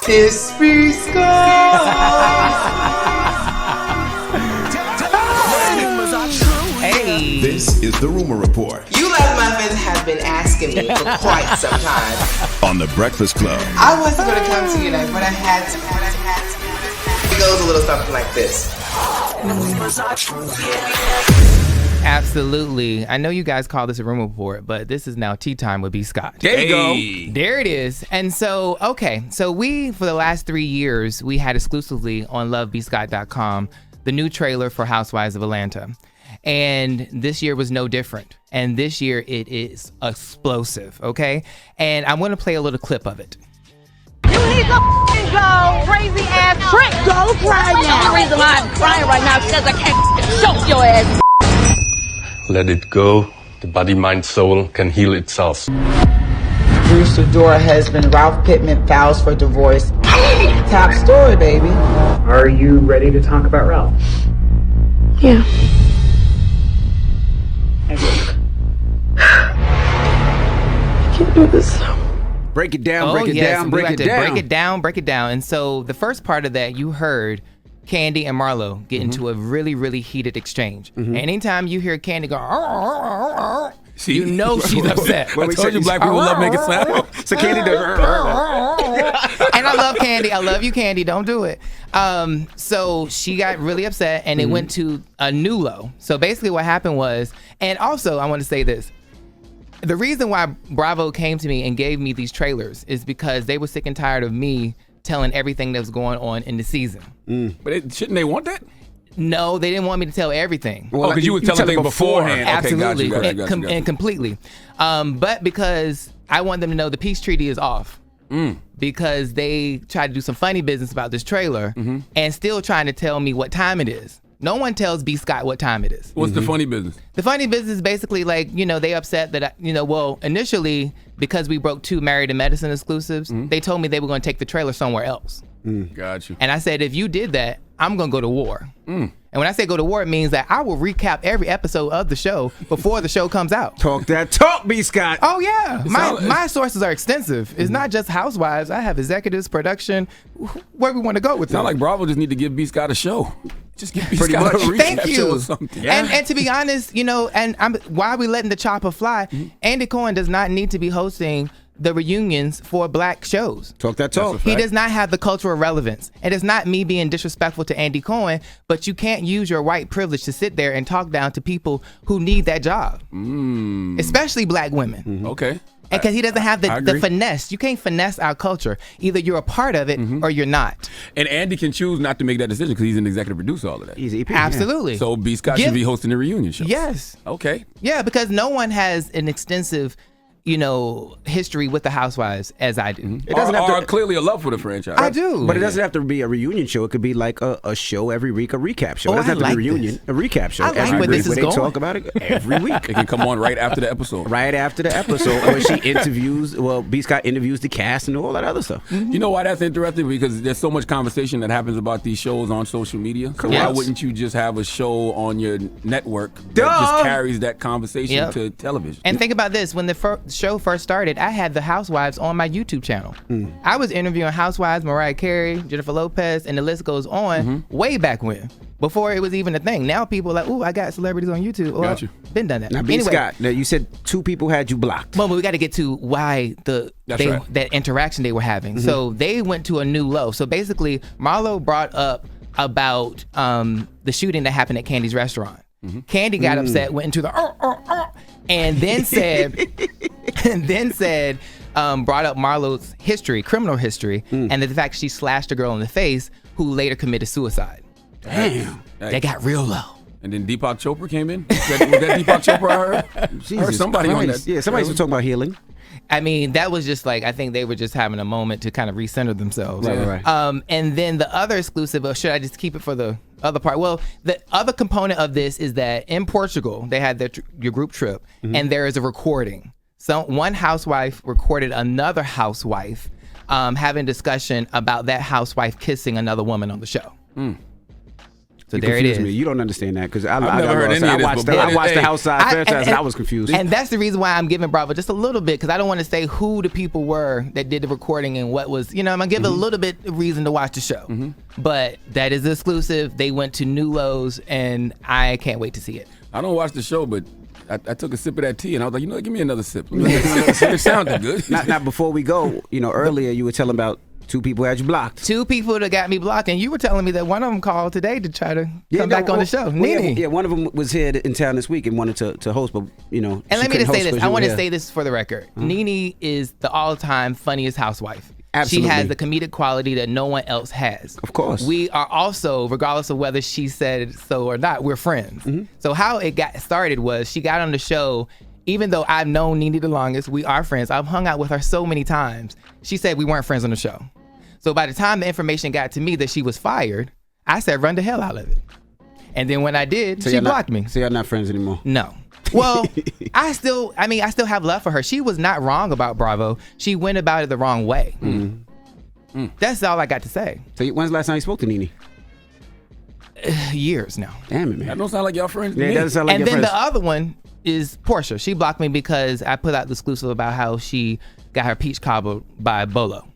Sis Hey. This is the Rumor Report. You Love Muffins have been asking me for quite some time. On The Breakfast Club. I wasn't going to come to you tonight, but I had to. It goes a little something like this. Absolutely. I know you guys call this a rumor report, but this is now Tea Time with B. Scott. There you go. There it is. And so, okay. So we, for the last 3 years, we had exclusively on lovebscott.com the new trailer for Housewives of Atlanta. And this year was no different. And this year it is explosive, okay? And I'm going to play a little clip of it. You need to go crazy ass trick. Go cry now. The only reason why I'm crying right now is because I can't choke your ass. Let it go. The body, mind, soul can heal itself. Bruce Fedora husband Ralph Pittman files for divorce. Top story, baby. Are you ready to talk about Ralph? Yeah. I can't do this. Break it down, break it down. Break it down. And so the first part of that, you heard Kandi and Marlo get into a really, really heated exchange. And anytime you hear Kandi go, you know she's upset. I told you black people love making sound. So Kandi does. And I love Kandi. I love you, Kandi. Don't do it. So she got really upset, and it went to a new low. So basically what happened was, and also I want to say this, the reason why Bravo came to me and gave me these trailers is because they were sick and tired of me telling everything that was going on in the season. But shouldn't they want that? No, they didn't want me to tell everything. Well, because you were telling things beforehand. Absolutely, Okay, got you. And completely. But because I want them to know the peace treaty is off. Because they tried to do some funny business about this trailer and still trying to tell me what time it is. No one tells B. Scott what time it is. What's the funny business? The funny business is basically like, they upset that, initially, because we broke 2 Married to Medicine exclusives, they told me they were going to take the trailer somewhere else. Got you. And I said, if you did that, I'm going to go to war. And when I say go to war, it means that I will recap every episode of the show before the show comes out. Talk that talk, B. Scott. Oh, yeah. My sources are extensive. It's not just Housewives. I have executives, production, where we want to go with it. Sound like Bravo just need to give B. Scott a show. Just give B. Scott a recap show or something. Yeah. And to be honest, why are we letting the chopper fly? Andy Cohen does not need to be hosting the reunions for black shows. Talk that talk. He does not have the cultural relevance. And it's not me being disrespectful to Andy Cohen, but you can't use your white privilege to sit there and talk down to people who need that job. Especially black women. Okay. And because he doesn't have the finesse. You can't finesse our culture. Either you're a part of it or you're not. And Andy can choose not to make that decision because he's an executive producer, all of that. He's EP. Absolutely. So B. Scott should be hosting the reunion show. Yes. Okay. Yeah, because no one has an extensive history with the Housewives as I do. It doesn't have to clearly a love for the franchise. I do. But it doesn't have to be a reunion show. It could be like a show every week, a recap show. It doesn't have to be a reunion, a recap show. I like where this is going. They talk about it every week. It can come on right after the episode. Right after the episode. Or she interviews, B. Scott interviews the cast and all that other stuff. You know why that's interesting? Because there's so much conversation that happens about these shows on social media. So why wouldn't you just have a show on your network that just carries that conversation to television? And think about this. When the show first started, I had the Housewives on my YouTube channel. I was interviewing Housewives, Mariah Carey, Jennifer Lopez, and the list goes on way back when, before it was even a thing. Now people are like, ooh, I got celebrities on YouTube. Well, got you. Been done that. Now, B. Scott, you said 2 people had you blocked. Well, but we got to get to why that interaction they were having. So they went to a new low. So basically, Marlo brought up about the shooting that happened at Kandi's restaurant. Kandi got upset, went into the and then said, brought up Marlo's history, criminal history, and the fact she slashed a girl in the face who later committed suicide. Damn. They got real low. And then Deepak Chopra came in. Was that Deepak Chopra I heard somebody Christ. on that. Yeah, somebody was talking about healing. I mean, that was just like, I think they were just having a moment to kind of recenter themselves. Right. And then the other exclusive, or should I just keep it for the other part? Well, the other component of this is that in Portugal, they had your group trip, and there is a recording. So one housewife recorded another housewife having discussion about that housewife kissing another woman on the show. So there it is. Me. You don't understand that because I never heard any of this. I watched the House Side franchise and I was confused. And that's the reason why I'm giving Bravo just a little bit because I don't want to say who the people were that did the recording and what was. I'm gonna give a little bit of reason to watch the show. But that is exclusive. They went to Nulo's and I can't wait to see it. I don't watch the show, but I took a sip of that tea and I was like, give me another sip. It sounded good. Now, before we go, earlier you were telling about 2 people had you blocked. 2 people that got me blocked, and you were telling me that one of them called today to try to come back on the show. Nene. Yeah, one of them was here in town this week and wanted to host, but And let me just say this. I want to say this for the record. Nene is the all-time funniest housewife. Absolutely. She has the comedic quality that no one else has. Of course. We are also, regardless of whether she said so or not, we're friends. So how it got started was she got on the show. Even though I've known Nene the longest, we are friends. I've hung out with her so many times. She said we weren't friends on the show. So by the time the information got to me that she was fired, I said run the hell out of it. And then when I did, she blocked me. So you're not friends anymore? No. Well, I still have love for her. She was not wrong about Bravo. She went about it the wrong way. That's all I got to say. So when's the last time you spoke to Nene? Years now. Damn it, man. That don't sound like y'all friends to Yeah, me. it doesn't sound like And your then friends. the other one is Porsha. She blocked me because I put out the exclusive about how she got her peach cobbled by Bolo.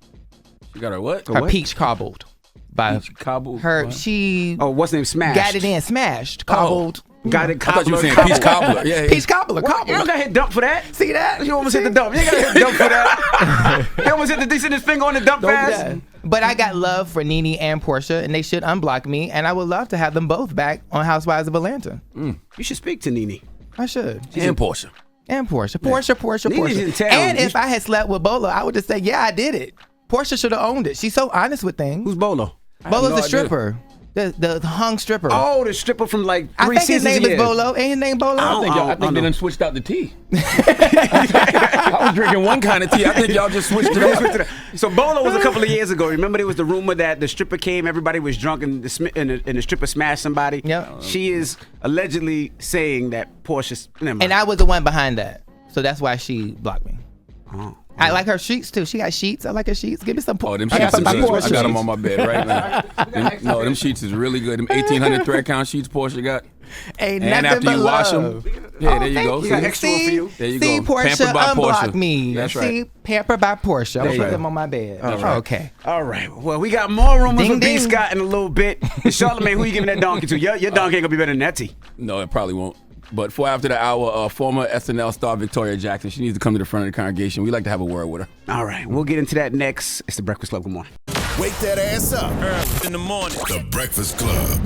You got her what? Her peach cobbled by Peach cobbled? her. What? She what's name? Smashed. got it in, smashed, cobbled. Got it. I thought you were saying peach cobbler. Yeah, Peach cobbler, You cobbled. don't got hit dump for that. See that? You almost hit the dump. You ain't got hit dump for that. He almost hit the decent his finger on the dump fast. Yeah. But I got love for Nene and Porsha, and they should unblock me. And I would love to have them both back on Housewives of Atlanta. You should speak to Nene. I should. And Porsha. And Porsha. Nene's in town. And if I had slept with Bolo, I would just say, yeah, I did it. Porsha should have owned it. She's so honest with things. Who's Bolo? Bolo's no the idea. stripper. The hung stripper. Oh, the stripper from like 3 I think his seasons name ago. is Bolo. Ain't his name Bolo? I think they done switched out the tea. I was drinking one kind of tea. I think y'all just switched it up. So Bolo was a couple of years ago. Remember there was the rumor that the stripper came, everybody was drunk, and the stripper smashed somebody. Yep. She is allegedly saying that Porsche. Never mind. And I was the one behind that. So that's why she blocked me. Oh. I like her sheets too. She got sheets. I like her sheets. Give me some. Oh, them I got sheets some are good. Porsche I got them sheets. on my bed right now. Them sheets is really good. Them 1,800 thread count sheets Porsche got. Ain't And nothing after but you wash love. them, yeah, there you thank go. You got extra one for you. There you See, go. Porsche, Pampered by unblock Porsche. me. That's See, right. pampered by Porsche. I'll There you put go. them on my bed. That's right. Okay. All right. Well, we got more rumors Ding, with B. ding. Scott in a little bit. And Charlamagne, who you giving that donkey to? Your donkey ain't gonna be better than that tea. No, it probably won't. But for after the hour, former SNL star Victoria Jackson, she needs to come to the front of the congregation. We like to have a word with her. All right. We'll get into that next. It's the Breakfast Club. Good morning. Wake that ass up. Early in the morning. The Breakfast Club.